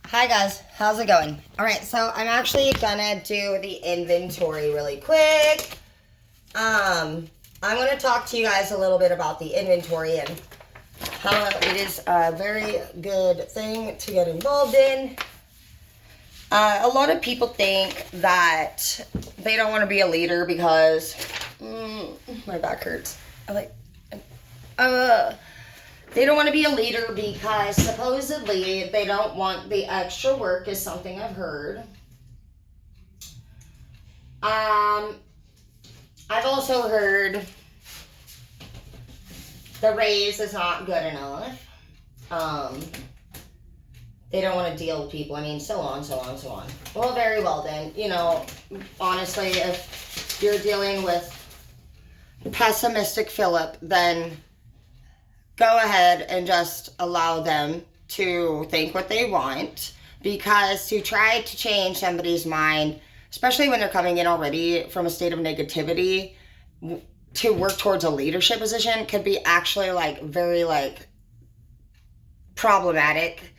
Hi guys, how's it going? Alright, so I'm actually gonna do the inventory really quick. I'm gonna talk to you guys a little bit about the inventory and how it is a very good thing to get involved in. A lot of people think that they don't want to be a leader because my back hurts. They don't want to be a leader because supposedly they don't want the extra work, is something I've heard. I've also heard the raise is not good enough. They don't want to deal with people. I mean, so on, so on, so on. Well, very well then. Honestly, if you're dealing with pessimistic Philip, then go ahead and just allow them to think what they want, because to try to change somebody's mind, especially when they're coming in already from a state of negativity, to work towards a leadership position could be actually very problematic.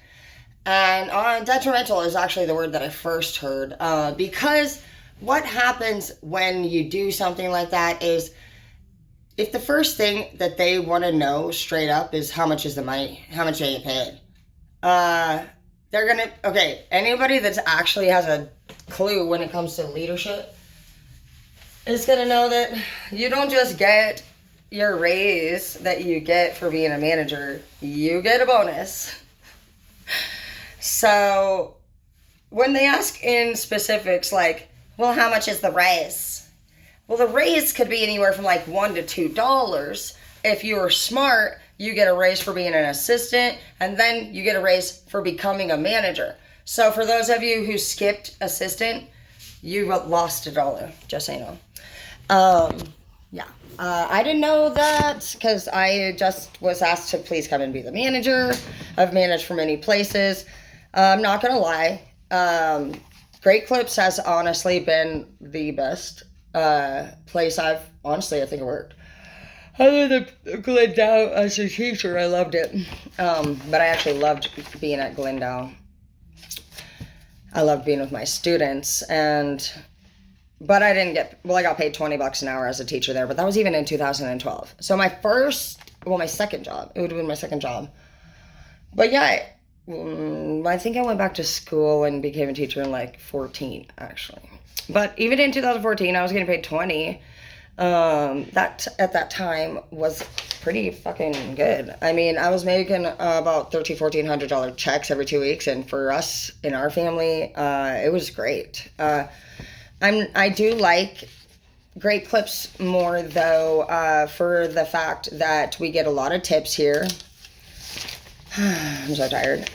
And detrimental is actually the word that I first heard, because what happens when you do something like that is, if the first thing that they want to know straight up is how much is the money, how much they get paid, they're going to, okay, anybody that actually has a clue when it comes to leadership is going to know that you don't just get your raise that you get for being a manager, you get a bonus. So when they ask in specifics like, well, how much is the raise? Well, the raise could be anywhere from like $1 to $2. If you're smart, you get a raise for being an assistant, and then you get a raise for becoming a manager. So for those of you who skipped assistant, you lost $1, just so you know. I didn't know that because I just was asked to please come and be the manager. I've managed for many places. I'm not going to lie. Great Clips has honestly been the best place I think it worked. Other than Glendale as a teacher, I loved it. But I actually loved being at Glendale. I loved being with my students, but I didn't I got paid $20 an hour as a teacher there, but that was even in 2012. So my second job, it would have been my second job. But yeah, I think I went back to school and became a teacher in 14, actually. But even in 2014, I was getting paid $20. That at that time was pretty fucking good. I mean, I was making about $1,300-$1,400 checks every 2 weeks, and for us in our family, it was great. I do like Great Clips more though, for the fact that we get a lot of tips here. I'm so tired.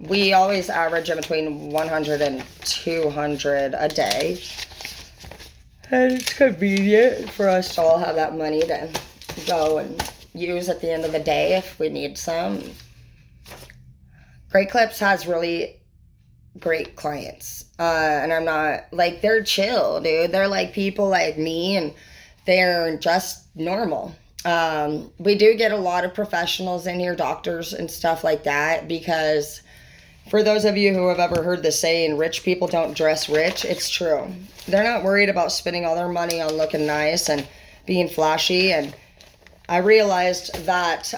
We always average in between 100 and 200 a day. And it's convenient for us to all have that money to go and use at the end of the day if we need some. Great Clips has really great clients. And I'm not, they're chill, dude. They're like people like me, and they're just normal. We do get a lot of professionals in here, doctors and stuff like that, because for those of you who have ever heard the saying, rich people don't dress rich, it's true. They're not worried about spending all their money on looking nice and being flashy. And I realized that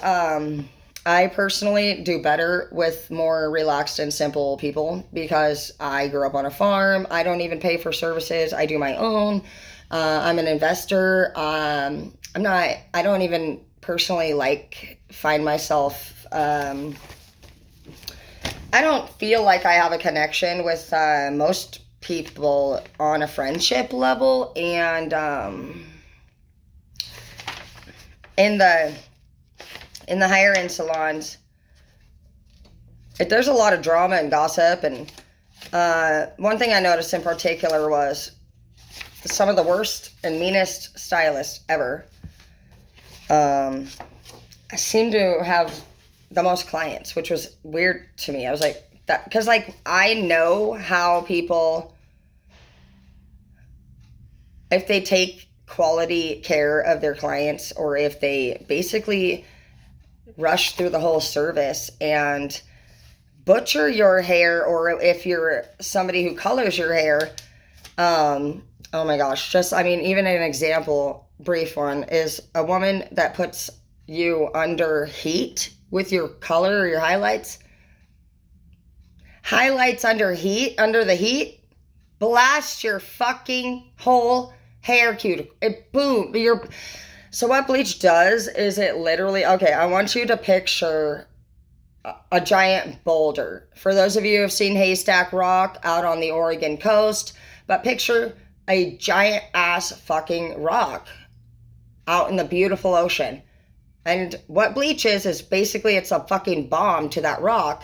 I personally do better with more relaxed and simple people because I grew up on a farm. I don't even pay for services. I do my own. I'm an investor. I don't even personally find myself, I don't feel like I have a connection with most people on a friendship level, and in the higher end salons, there's a lot of drama and gossip. And one thing I noticed in particular was some of the worst and meanest stylists ever seem to have the most clients, which was weird to me. I was like, that, because I know how people, if they take quality care of their clients, or if they basically rush through the whole service and butcher your hair, or if you're somebody who colors your hair, oh my gosh, just, I mean, even an example, brief one, is a woman that puts you under heat with your color or your highlights. Highlights under heat, under the heat, blast your fucking whole hair cuticle. It boom. So what bleach does is it literally, okay, I want you to picture a giant boulder. For those of you who have seen Haystack Rock out on the Oregon coast, but picture a giant ass fucking rock out in the beautiful ocean. And what bleach is basically it's a fucking bomb to that rock.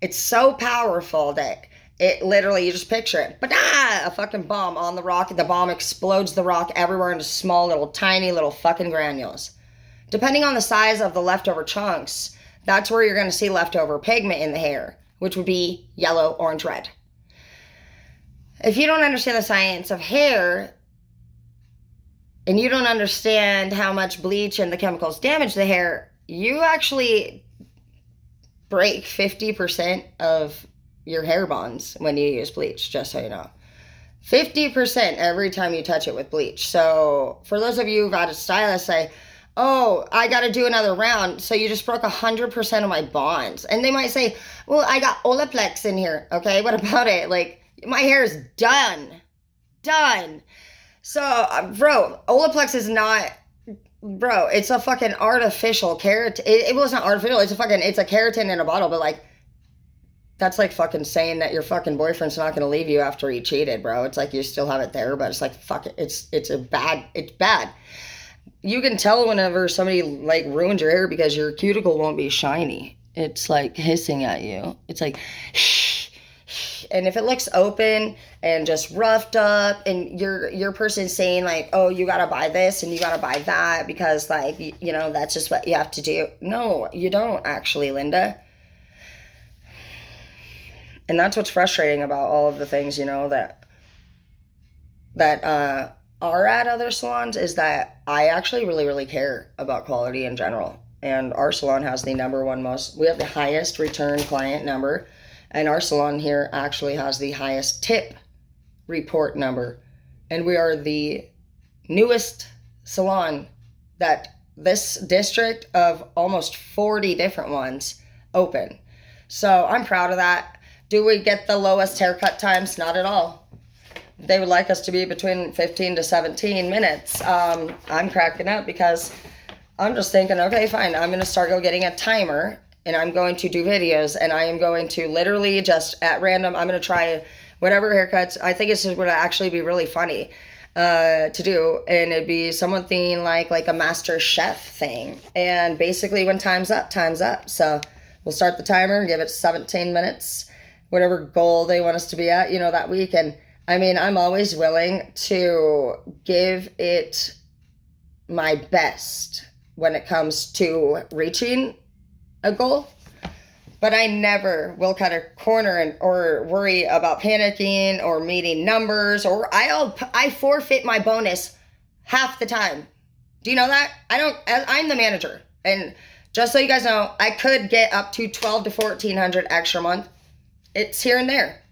It's so powerful that it literally, you just picture it, but a fucking bomb on the rock. The bomb explodes the rock everywhere into small little tiny little fucking granules. Depending on the size of the leftover chunks, that's where you're going to see leftover pigment in the hair, which would be yellow, orange, red. If you don't understand the science of hair, and you don't understand how much bleach and the chemicals damage the hair, you actually break 50% of your hair bonds when you use bleach, just so you know. 50% every time you touch it with bleach. So for those of you who've had a stylist say, oh, I got to do another round, so you just broke 100% of my bonds. And they might say, well, I got Olaplex in here. Okay, what about it? Like, my hair is done. So, bro, Olaplex is not, bro, it's a fucking artificial keratin. It was not artificial. It's a keratin in a bottle, but like, that's like fucking saying that your fucking boyfriend's not going to leave you after he cheated, bro. It's like you still have it there, but it's like, fuck it. It's bad. You can tell whenever somebody like ruins your hair because your cuticle won't be shiny. It's like hissing at you. It's like, and if it looks open and just roughed up, and your person saying like, oh, you gotta buy this and you gotta buy that because like, you know, that's just what you have to do. No, you don't actually, Linda. And that's what's frustrating about all of the things, you know, that are at other salons, is that I actually really, really care about quality in general. And our salon has the we have the highest return client number. And our salon here actually has the highest tip report number. And we are the newest salon that this district of almost 40 different ones open. So I'm proud of that. Do we get the lowest haircut times? Not at all. They would like us to be between 15 to 17 minutes. I'm cracking up because I'm just thinking, okay, fine. I'm going to start getting a timer, and I'm going to do videos, and I am going to literally just at random, I'm going to try whatever haircuts. I think it's just going to actually be really funny to do, and it'd be something like a master chef thing. And basically when time's up. So we'll start the timer and give it 17 minutes, whatever goal they want us to be at, you know, that week. And I mean, I'm always willing to give it my best when it comes to reaching a goal, but I never will cut a corner or worry about panicking or meeting numbers, or I forfeit my bonus half the time. Do you know that? I'm the manager, and just so you guys know, I could get up to $1,200 to $1,400 extra a month. It's here and there,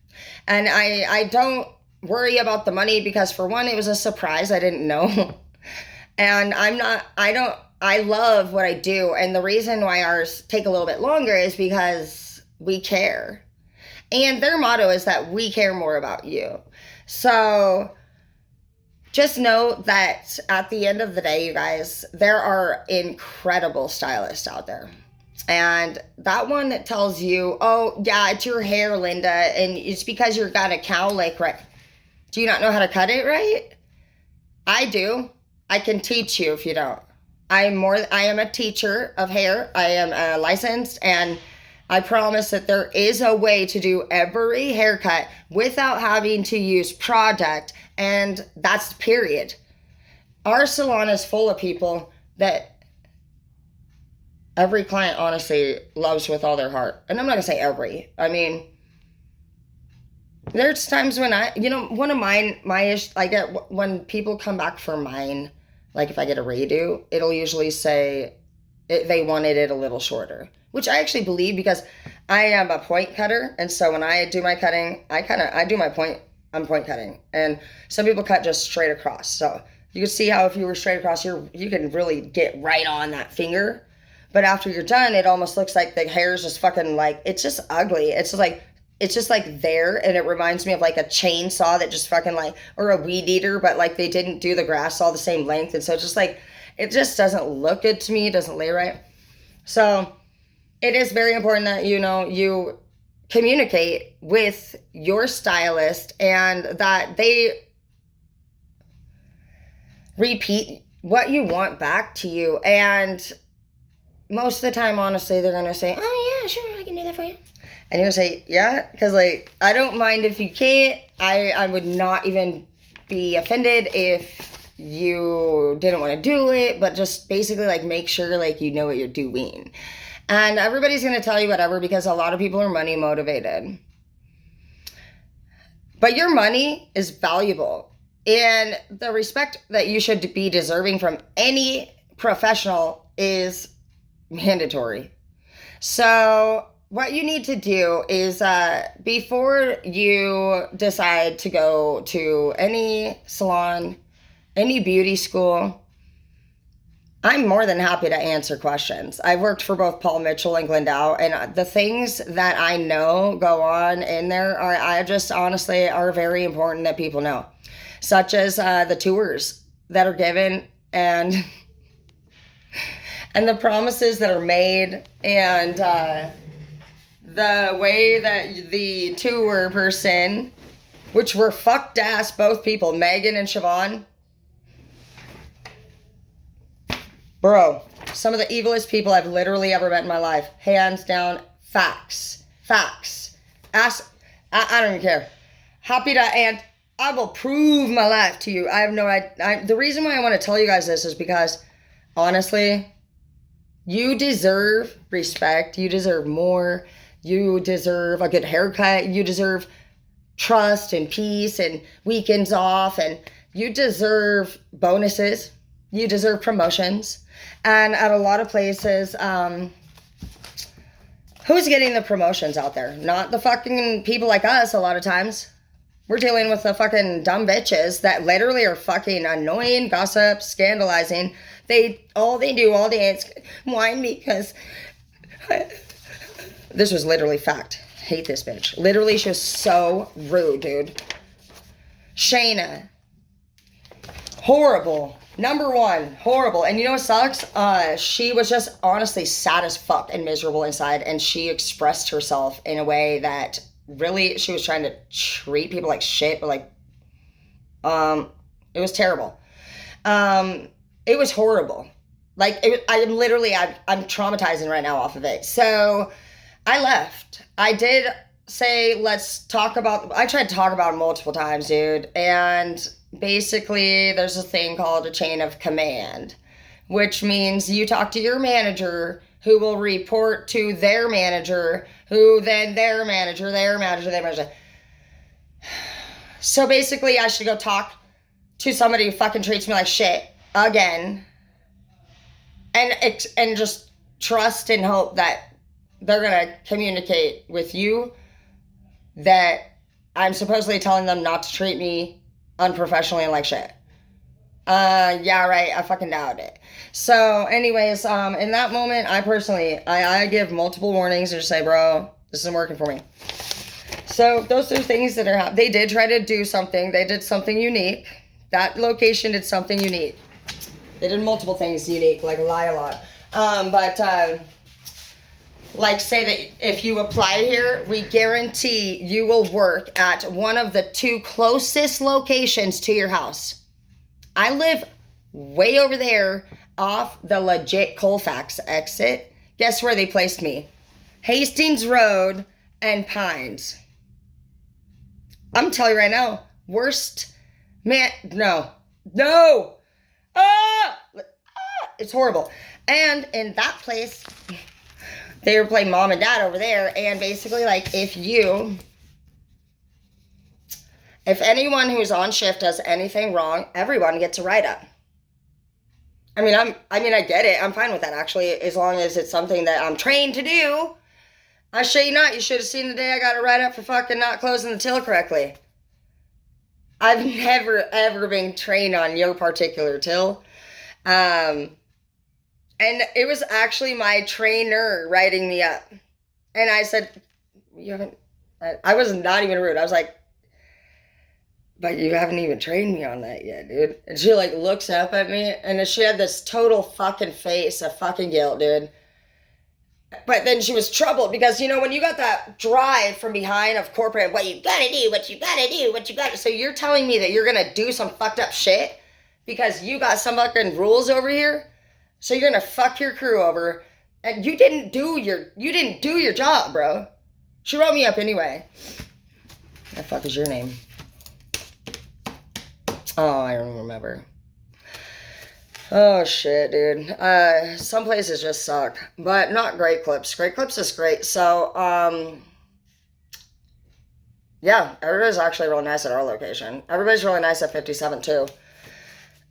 and I don't worry about the money because, for one, it was a surprise. I didn't know. And I love what I do. And the reason why ours take a little bit longer is because we care. And their motto is that we care more about you. So just know that at the end of the day, you guys, there are incredible stylists out there. And that one that tells you, oh, yeah, it's your hair, Linda, and it's because you've got a cowlick, right? Do you not know how to cut it right? I do. I can teach you if you don't. I am a teacher of hair. I am licensed, and I promise that there is a way to do every haircut without having to use product, and that's period. Our salon is full of people that every client honestly loves with all their heart. And I'm not going to say every. I mean, there's times when one of mine, I get, when people come back for mine, like if I get a redo, it'll usually say they wanted it a little shorter, which I actually believe, because I am a point cutter, and so when I do my cutting, I do my point. I'm point cutting, and some people cut just straight across. So you can see how if you were straight across, you can really get right on that finger. But after you're done, it almost looks like the hair is just fucking like, it's just ugly. It's just like there, and it reminds me of like a chainsaw that just fucking like, or a weed eater, but like they didn't do the grass all the same length, and so it's just like, it just doesn't look good to me. It doesn't lay right. So it is very important that, you know, you communicate with your stylist and that they repeat what you want back to you. And most of the time, honestly, they're going to say, oh, yeah, sure, I can do that for you. And you'll say, yeah, because, like, I don't mind if you can't. I would not even be offended if you didn't want to do it, but just basically, like, make sure, like, you know what you're doing. And everybody's going to tell you whatever because a lot of people are money motivated. But your money is valuable. And the respect that you should be deserving from any professional is mandatory. So what you need to do is before you decide to go to any salon, any beauty school, I'm more than happy to answer questions. I've worked for both Paul Mitchell and Glendale, and the things that I know go on in there I just honestly are very important that people know, such as the tours that are given and the promises that are made, and the way that the tour person, which were fucked ass, both people, Megan and Siobhan. Bro, some of the evilest people I've literally ever met in my life. Hands down, facts. Facts. Ask, I don't even care. Happy to, and I will prove my life to you. I have no idea. The reason why I want to tell you guys this is because, honestly, you deserve respect. You deserve more. You deserve a good haircut. You deserve trust and peace and weekends off. And you deserve bonuses. You deserve promotions. And at a lot of places, who's getting the promotions out there? Not the fucking people like us a lot of times. We're dealing with the fucking dumb bitches that literally are fucking annoying, gossip, scandalizing. All they do all day is whine me because... This was literally fact. Hate this bitch. Literally, she was so rude, dude. Shayna. Horrible. Number one, horrible. And you know what sucks? She was just honestly sad as fuck and miserable inside, and she expressed herself in a way that really she was trying to treat people like shit, but like, it was terrible. It was horrible. Like, I'm traumatizing right now off of it. So I left. I did say, I tried to talk about it multiple times, dude. And basically, there's a thing called a chain of command, which means you talk to your manager, who will report to their manager, who then their manager, their manager, their manager. So basically, I should go talk to somebody who fucking treats me like shit again, and just trust and hope that they're gonna communicate with you that I'm supposedly telling them not to treat me unprofessionally and like shit. Yeah, right, I fucking doubt it. So anyways, in that moment, I give multiple warnings and just say, bro, this isn't working for me. So those are things that are, they did try to do something. They did something unique. That location did something unique. They did multiple things unique, like lie a lot. Like say that if you apply here, we guarantee you will work at one of the 2 closest locations to your house. I live way over there off the legit Colfax exit. Guess where they placed me? Hastings Road and Pines. I'm telling you right now, worst, man, no. It's horrible. And in that place, they were playing mom and dad over there, and basically, like, if anyone who's on shift does anything wrong, everyone gets a write-up. I mean, I get it. I'm fine with that, actually, as long as it's something that I'm trained to do. I shit you not, you should have seen the day I got a write-up for fucking not closing the till correctly. I've never, ever been trained on your particular till. And it was actually my trainer writing me up. And I said, you haven't, I was not even rude. I was like, but you haven't even trained me on that yet, dude. And she like looks up at me and she had this total fucking face of fucking guilt, dude. But then she was troubled because, you know, when you got that drive from behind of corporate, what you gotta do, what you gotta do, what you gotta, so you're telling me that you're gonna do some fucked up shit because you got some fucking rules over here? So you're gonna fuck your crew over and you didn't do your job, bro. She wrote me up anyway. What the fuck is your name? Oh, I don't remember. Oh, shit, dude. Some places just suck. But not Great Clips. Great Clips is great. So, yeah, everybody's actually really nice at our location. Everybody's really nice at 57, too.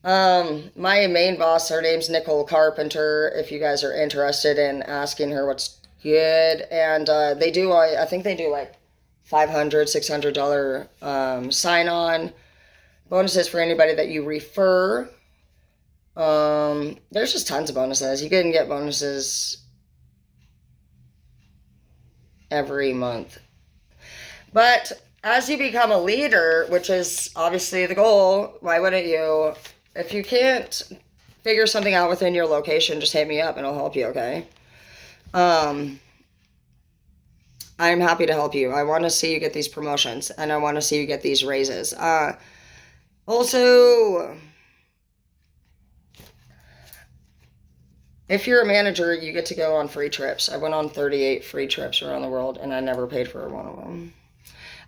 My main boss, her name's Nicole Carpenter, if you guys are interested in asking her what's good. And they do, I think they do like $500, $600 sign-on bonuses for anybody that you refer. There's just tons of bonuses. You can get bonuses every month. But as you become a leader, which is obviously the goal, why wouldn't you? If you can't figure something out within your location, just hit me up and I'll help you, okay? I'm happy to help you. I want to see you get these promotions and I want to see you get these raises. Also, if you're a manager, you get to go on free trips. I went on 38 free trips around the world, and I never paid for one of them.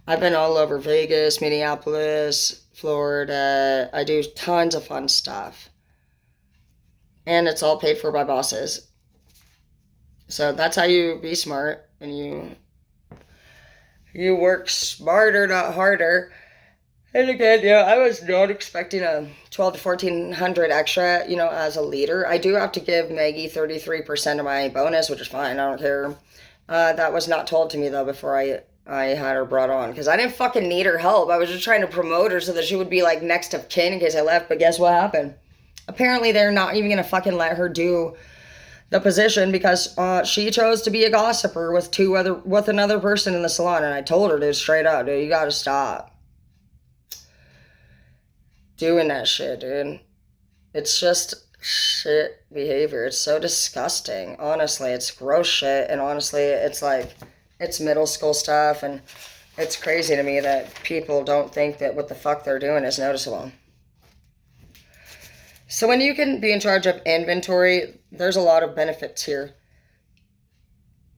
I've been all over Vegas, Minneapolis, Florida. I do tons of fun stuff. And it's all paid for by bosses. So that's how you be smart, and you work smarter, not harder. And again, yeah, I was not expecting a 12 to 1400 extra, you know, as a leader. I do have to give Maggie 33% of my bonus, which is fine. I don't care. That was not told to me, though, before I had her brought on. Because I didn't fucking need her help. I was just trying to promote her so that she would be, like, next of kin in case I left. But guess what happened? Apparently, they're not even going to fucking let her do the position because she chose to be a gossiper with another person in the salon. And I told her, dude, straight up, dude, you got to stop doing that shit, dude. It's just shit behavior. It's so disgusting. Honestly, it's gross shit. And honestly, it's like, it's middle school stuff. And it's crazy to me that people don't think that what the fuck they're doing is noticeable. So when you can be in charge of inventory, there's a lot of benefits here.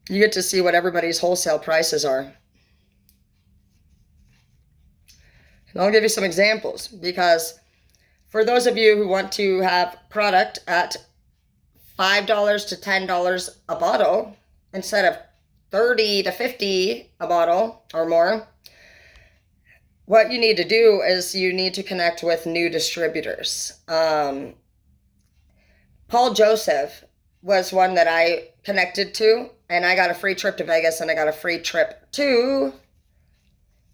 You get to see what everybody's wholesale prices are. And I'll give you some examples because for those of you who want to have product at $5 to $10 a bottle instead of $30 to $50 a bottle or more, what you need to do is you need to connect with new distributors. Paul Joseph was one that I connected to, and I got a free trip to Vegas and I got a free trip to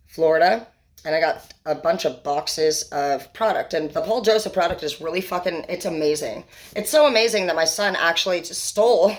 Florida. And I got a bunch of boxes of product. And the Paul Joseph product is really fucking, it's amazing. It's so amazing that my son actually just stole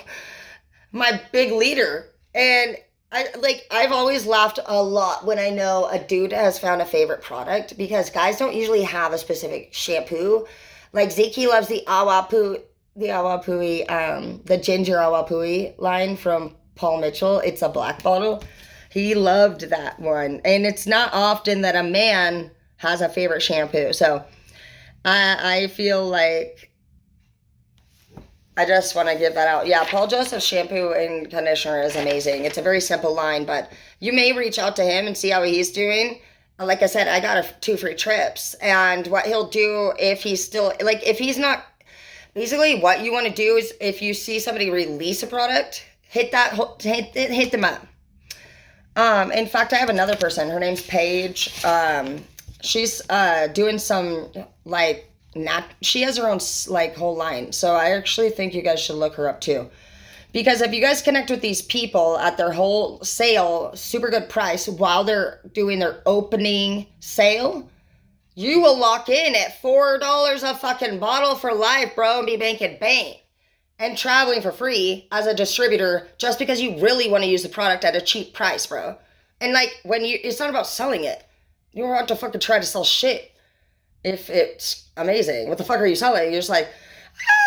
my big leader. And I've always laughed a lot when I know a dude has found a favorite product because guys don't usually have a specific shampoo. Like Zeke loves the Awapui, the ginger Awapui line from Paul Mitchell. It's a black bottle. He loved that one. And it's not often that a man has a favorite shampoo. So I feel like I just want to give that out. Yeah, Paul Joseph's shampoo and conditioner is amazing. It's a very simple line, but you may reach out to him and see how he's doing. Like I said, I got 2 free trips. And what he'll do if he's still, like if he's not, basically what you want to do is if you see somebody release a product, hit them up. In fact, I have another person. Her name's Paige. She's doing some she has her own like whole line. So I actually think you guys should look her up too, Because if you guys connect with these people at their whole sale, super good price, while they're doing their opening sale, you will lock in at $4 a fucking bottle for life, bro, and be making bank. And traveling for free as a distributor just because you really want to use the product at a cheap price, bro. And like, it's not about selling it. You don't have to fucking try to sell shit if it's amazing. What the fuck are you selling? You're just like,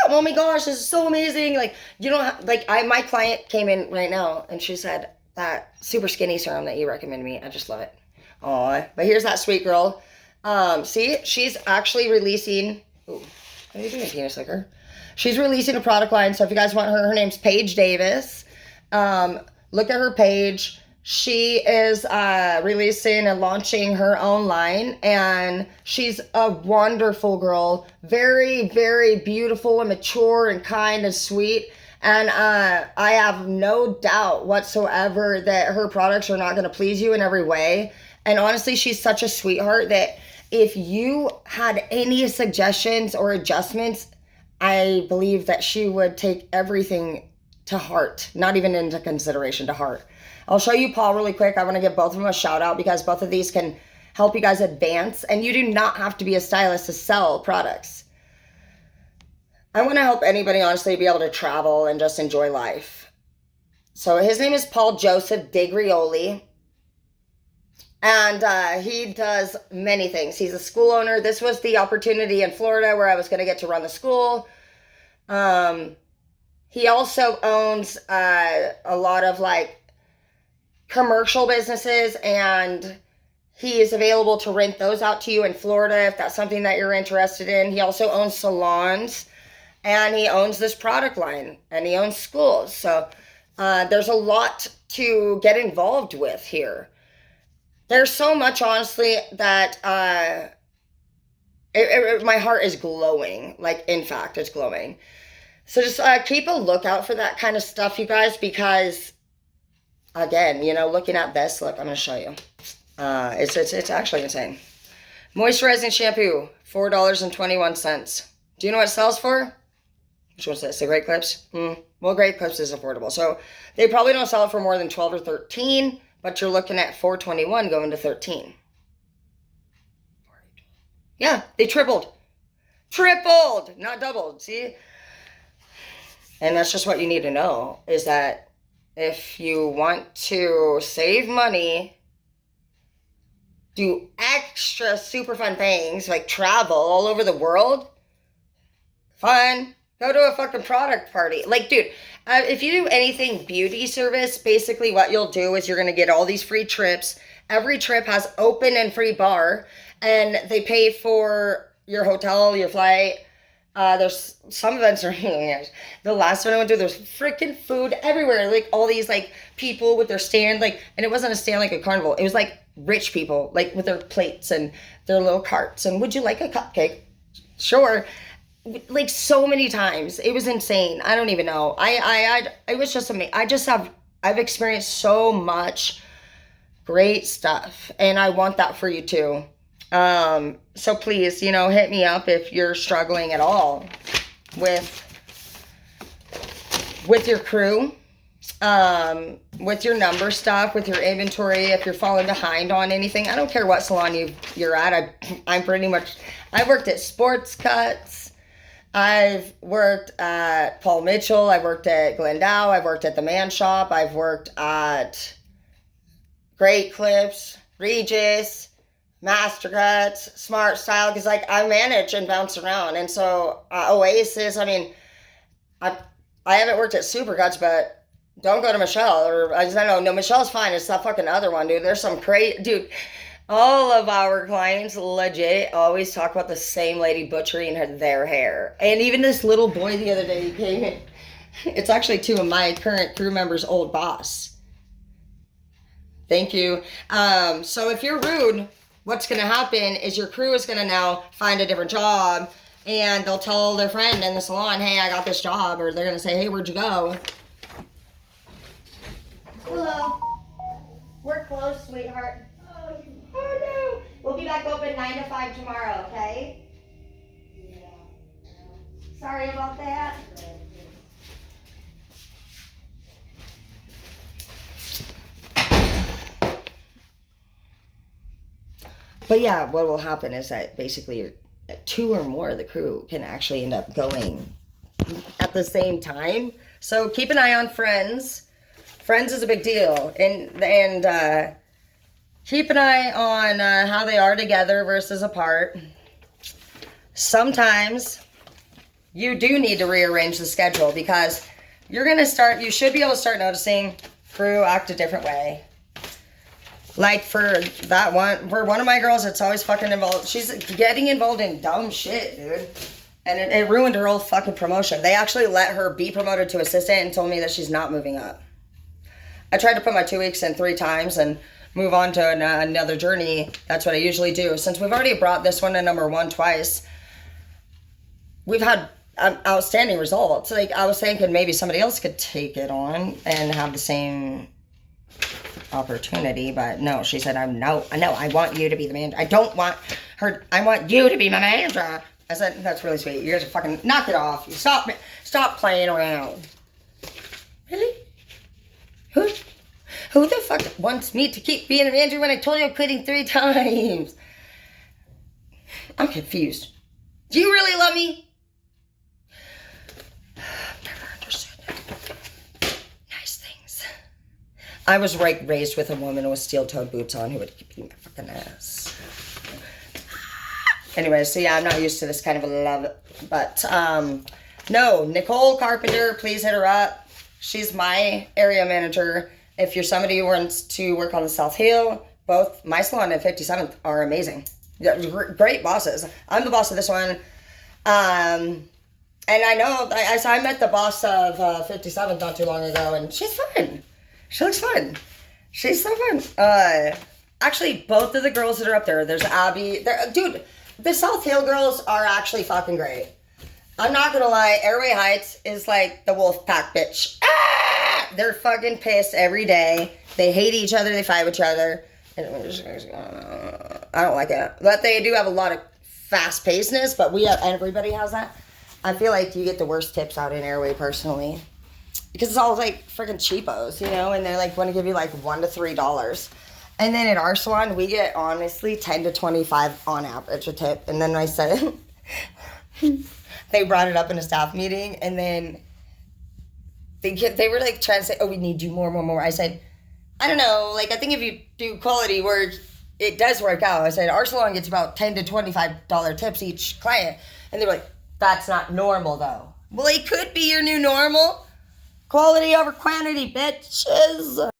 oh my gosh, this is so amazing. Like, you don't have, like, my client came in right now and she said, that super skinny serum that you recommended me, I just love it. Aw, but here's that sweet girl. See, she's actually releasing, ooh, what are you doing, penis licker? She's releasing a product line, so if you guys want her name's Paige Davis. Look at her page. She is releasing and launching her own line, and she's a wonderful girl. Very, very beautiful and mature and kind and sweet. And I have no doubt whatsoever that her products are not going to please you in every way. And honestly, she's such a sweetheart that if you had any suggestions or adjustments, I believe that she would take everything to heart, not even into consideration, to heart. I'll show you Paul really quick. I want to give both of them a shout out because both of these can help you guys advance, and you do not have to be a stylist to sell products. I want to help anybody honestly be able to travel and just enjoy life. So his name is Paul Joseph Digrioli. And he does many things. He's a school owner. This was the opportunity in Florida where I was going to get to run the school. He also owns a lot of like commercial businesses, and he is available to rent those out to you in Florida if that's something that you're interested in. He also owns salons, and he owns this product line, and he owns schools. So there's a lot to get involved with here. There's so much, honestly, that my heart is glowing. Like, in fact, it's glowing. So just keep a lookout for that kind of stuff, you guys, because, again, you know, looking at this, look, I'm going to show you. It's actually insane. Moisturizing shampoo, $4.21. Do you know what it sells for? Which one's this? The Great Clips? Well, Great Clips is affordable. So they probably don't sell it for more than 12 or 13, but you're looking at $4.21 going to 13. Yeah, they tripled. Tripled, not doubled, see? And that's just what you need to know, is that if you want to save money, do extra super fun things, like travel all over the world, fun, go to a fucking product party. Like, dude, if you do anything beauty service, basically what you'll do is you're going to get all these free trips. Every trip has open and free bar, and they pay for your hotel, your flight. There's some events are, the last one I went to, there's freaking food everywhere. Like all these like people with their stand, like, and it wasn't a stand like a carnival. It was like rich people, like with their plates and their little carts. And would you like a cupcake? Sure. Like so many times. It was insane. I don't even know. It was just amazing. I've experienced so much great stuff, and I want that for you too. So please, hit me up if you're struggling at all with your crew, with your number stuff, with your inventory, if you're falling behind on anything. I don't care what salon you're at. I've worked at Sports Cuts. I've worked at Paul Mitchell. I've worked at Glendow. I've worked at the Man Shop. I've worked at Great Clips, Regis, Master Cuts, Smart Style, because like I manage and bounce around. And so Oasis, I mean, I haven't worked at Super Cuts, but don't go to Michelle, or I don't know, Michelle's fine. It's that fucking other one, dude. There's some crazy, dude. All of our clients legit always talk about the same lady butchering their hair. And even this little boy the other day, he came in. It's actually two of my current crew members' old boss. Thank you. So if you're rude, what's going to happen is your crew is going to now find a different job, and they'll tell their friend in the salon, hey, I got this job, or they're going to say, hey, where'd you go? Hello. We're closed, sweetheart. Oh, no. We'll be back open 9 to 5 tomorrow, okay? Yeah. Sorry about that. But yeah, what will happen is that basically 2 or more of the crew can actually end up going at the same time. So keep an eye on friends. Friends is a big deal. And keep an eye on how they are together versus apart. Sometimes you do need to rearrange the schedule because you should be able to start noticing crew act a different way. Like for one of my girls, it's always fucking involved. She's getting involved in dumb shit, dude. And it ruined her whole fucking promotion. They actually let her be promoted to assistant and told me that she's not moving up. I tried to put my 2 weeks in 3 times and move on to another journey. That's what I usually do. Since we've already brought this one to number 1 twice, we've had outstanding results. Like, I was thinking maybe somebody else could take it on and have the same opportunity, but no, she said, no, I want you to be the manager. I don't want her, I want you to be my manager. I said, that's really sweet. You guys are fucking, knock it off. You stop playing around. Really? Who the fuck wants me to keep being a manager when I told you I'm quitting 3 times? I'm confused. Do you really love me? Never understood that. Nice things. I was raised with a woman with steel-toed boots on who would keep eating my fucking ass. Anyway, so yeah, I'm not used to this kind of a love. But, no, Nicole Carpenter, please hit her up. She's my area manager. If you're somebody who wants to work on the South Hill, both my salon and 57th are amazing. Great bosses. I'm the boss of this one. And I know, I met the boss of 57th not too long ago, and she's fun. She looks fun. She's so fun. Actually, both of the girls that are up there, there's Abby. Dude, the South Hill girls are actually fucking great. I'm not gonna lie, Airway Heights is like the wolf pack bitch. Ah! They're fucking pissed every day. They hate each other, they fight with each other. I don't like it. But they do have a lot of fast-pacedness, but everybody has that. I feel like you get the worst tips out in Airway personally. Because it's all like freaking cheapos, you know, and they like want to give you like $1 to $3. And then at our salon, we get honestly 10 to 25 on average a tip. And then I said, they brought it up in a staff meeting, and then they were like trying to say, oh, we need you more. I said, I don't know, like I think if you do quality work, it does work out. I said, our salon gets about $10 to $25 tips each client. And they were like, that's not normal though. Well, it could be your new normal. Quality over quantity, bitches.